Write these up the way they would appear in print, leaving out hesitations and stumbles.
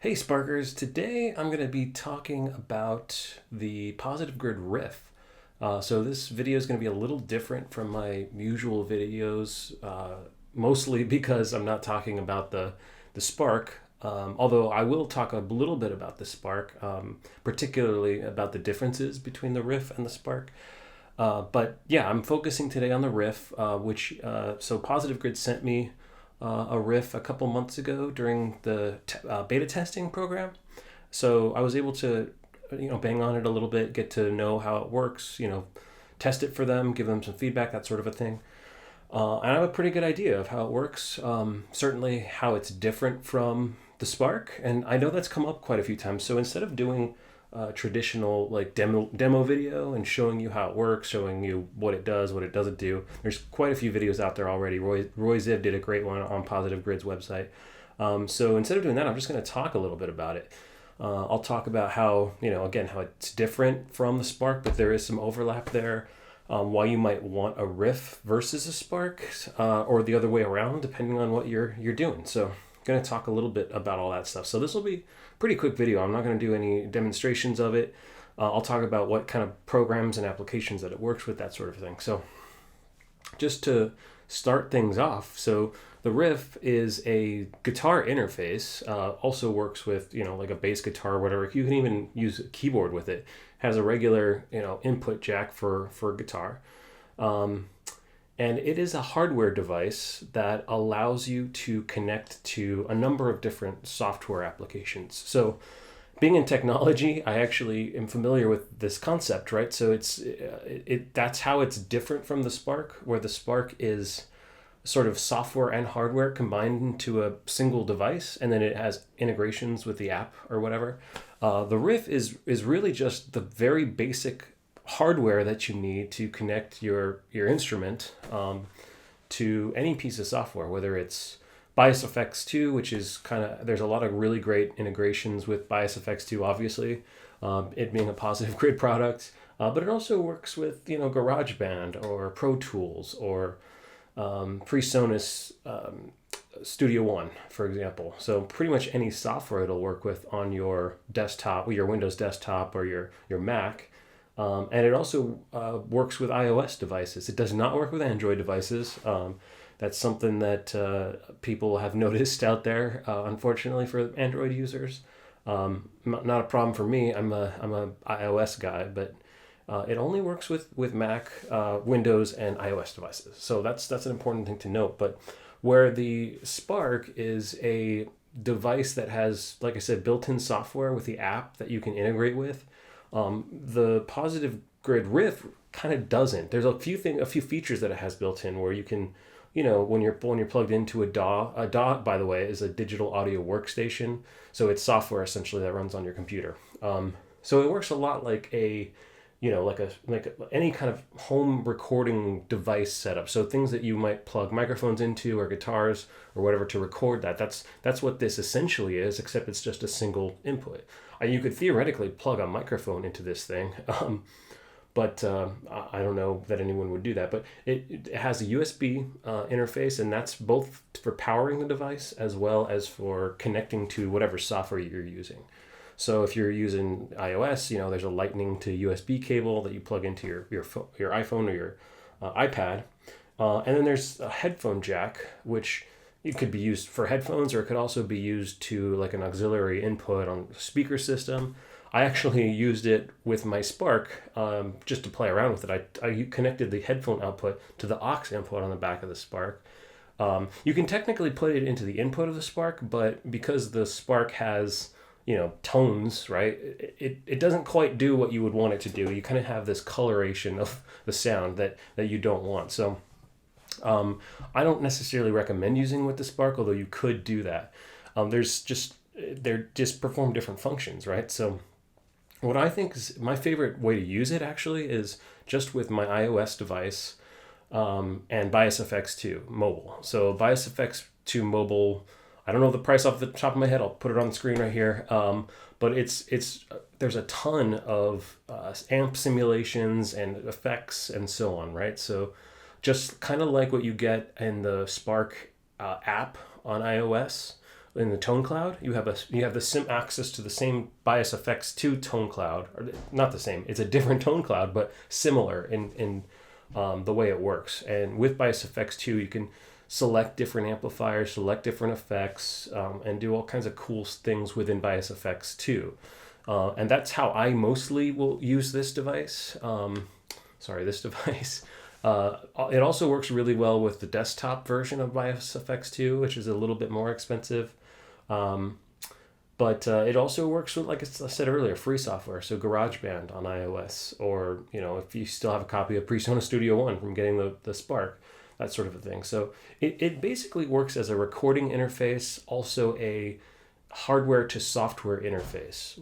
Hey Sparkers, today I'm going to be talking about the Positive Grid Riff. So this video is going to be a little different from my usual videos, mostly because I'm not talking about the Spark, although I will talk a little bit about the Spark, particularly about the differences between the Riff and the Spark. But yeah, I'm focusing today on the Riff, so Positive Grid sent me a Riff a couple months ago during the beta testing program. So I was able to, bang on it a little bit, get to know how it works, test it for them, give them some feedback, that sort of a thing. And I have a pretty good idea of how it works. Certainly how it's different from the Spark, and I know that's come up quite a few times. So instead of doing traditional like demo video and showing you how it works, showing you what it does, what it doesn't do. There's quite a few videos out there already. Roy Ziv did a great one on Positive Grid's website. So instead of doing that, I'm just going to talk a little bit about it. I'll talk about how, again, how it's different from the Spark, but there is some overlap there. Why you might want a Riff versus a Spark, or the other way around, depending on what you're doing. So going to talk a little bit about all that stuff. So this will be a pretty quick video. I'm not going to do any demonstrations of it. I'll talk about what kind of programs and applications that it works with, that sort of thing. So just to start things off, so the Riff is a guitar interface, also works with, like a bass guitar or whatever. You can even use a keyboard with it. Has a regular, input jack for guitar. And it is a hardware device that allows you to connect to a number of different software applications. So being in technology, I actually am familiar with this concept, right? So that's how it's different from the Spark, where the Spark is sort of software and hardware combined into a single device, and then it has integrations with the app or whatever. The Riff is really just the very basic hardware that you need to connect your instrument to any piece of software, whether it's Bias FX 2, which is there's a lot of really great integrations with Bias FX 2, obviously, it being a Positive Grid product, but it also works with, GarageBand or Pro Tools or PreSonus Studio One, for example. So pretty much any software it'll work with on your desktop, your Windows desktop or your Mac. And it also works with iOS devices. It does not work with Android devices. That's something that people have noticed out there, unfortunately, for Android users. Not a problem for me. I'm a iOS guy, but it only works with Mac, Windows, and iOS devices. So that's an important thing to note. But where the Spark is a device that has, like I said, built-in software with the app that you can integrate with, the Positive Grid Riff kind of doesn't. There's a few features that it has built in where you can, when you're plugged into a DAW. A DAW, by the way, is a digital audio workstation. So it's software essentially that runs on your computer. So it works a lot like any kind of home recording device setup. So things that you might plug microphones into or guitars or whatever to record that. That's what this essentially is, except it's just a single input. You could theoretically plug a microphone into this thing, but I don't know that anyone would do that. But it has a USB interface, and that's both for powering the device as well as for connecting to whatever software you're using. So if you're using iOS, there's a Lightning to USB cable that you plug into your iPhone or your iPad. And then there's a headphone jack, which it could be used for headphones, or it could also be used to like an auxiliary input on the speaker system. I actually used it with my Spark just to play around with it. I connected the headphone output to the aux input on the back of the Spark. You can technically put it into the input of the Spark, but because the Spark has tones, right? It doesn't quite do what you would want it to do. You kind of have this coloration of the sound that you don't want. So I don't necessarily recommend using with the Spark, although you could do that. They're just perform different functions, right? So what I think is my favorite way to use it actually is just with my iOS device and Bias FX 2 mobile. So Bias FX 2 mobile, I don't know the price off the top of my head. I'll put it on the screen right here. But there's a ton of amp simulations and effects and so on, right? So just kind of like what you get in the Spark app on iOS, in the tone cloud, you have the sim access to the same Bias FX 2 tone cloud, or not the same. It's a different tone cloud, but similar in the way it works. And with Bias FX 2, you can select different amplifiers, select different effects, and do all kinds of cool things within Bias FX 2. And that's how I mostly will use this device. This device. It also works really well with the desktop version of Bios FX 2, which is a little bit more expensive. But it also works with, like I said earlier, free software. So GarageBand on iOS, or if you still have a copy of PreSonus Studio One from getting the Spark, that sort of a thing. So it basically works as a recording interface, also a hardware to software interface.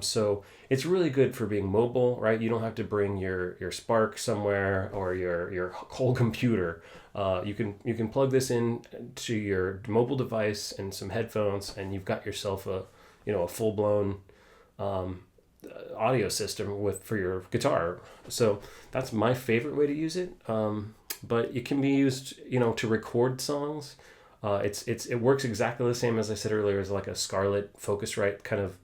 So it's really good for being mobile, right? You don't have to bring your Spark somewhere, or your whole computer. You can plug this in to your mobile device and some headphones, and you've got yourself a full blown audio system for your guitar. So that's my favorite way to use it. But it can be used to record songs. It works exactly the same as I said earlier, as like a Scarlett Focusrite kind of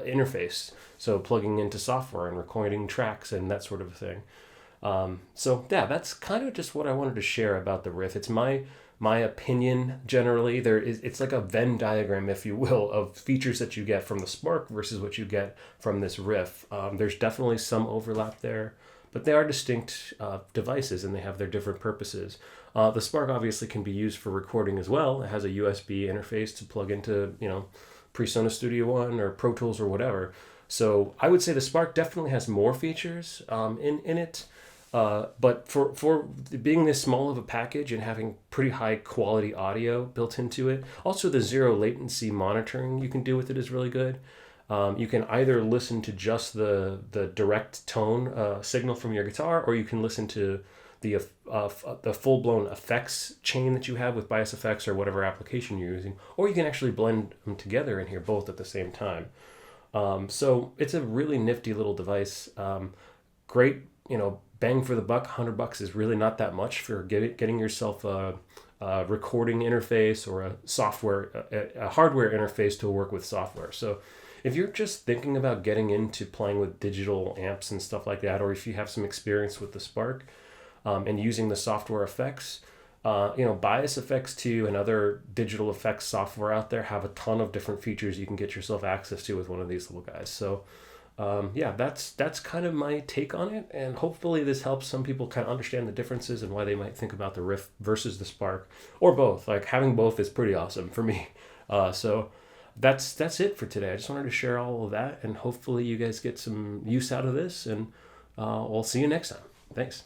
interface. So plugging into software and recording tracks and that sort of thing. So yeah, that's kind of just what I wanted to share about the Riff. It's my opinion generally. It's like a Venn diagram, if you will, of features that you get from the Spark versus what you get from this Riff. There's definitely some overlap there, but they are distinct devices, and they have their different purposes. The Spark obviously can be used for recording as well. It has a USB interface to plug into, PreSonus Studio One or Pro Tools or whatever. So I would say the Spark definitely has more features in it. But for being this small of a package and having pretty high quality audio built into it, also the zero latency monitoring you can do with it is really good. You can either listen to just the direct tone signal from your guitar, or you can listen to the full-blown effects chain that you have with Bias FX or whatever application you're using, or you can actually blend them together in here both at the same time. So it's a really nifty little device. Great, bang for the buck. $100 is really not that much for getting yourself a recording interface or a hardware interface to work with software. So if you're just thinking about getting into playing with digital amps and stuff like that, or if you have some experience with the Spark and using the software effects, Bias FX 2 and other digital effects software out there have a ton of different features you can get yourself access to with one of these little guys. So that's kind of my take on it, and hopefully this helps some people kind of understand the differences and why they might think about the Riff versus the Spark, or both. Like, having both is pretty awesome for me. So that's it for today. I just wanted to share all of that, and hopefully you guys get some use out of this, and we'll see you next time. Thanks.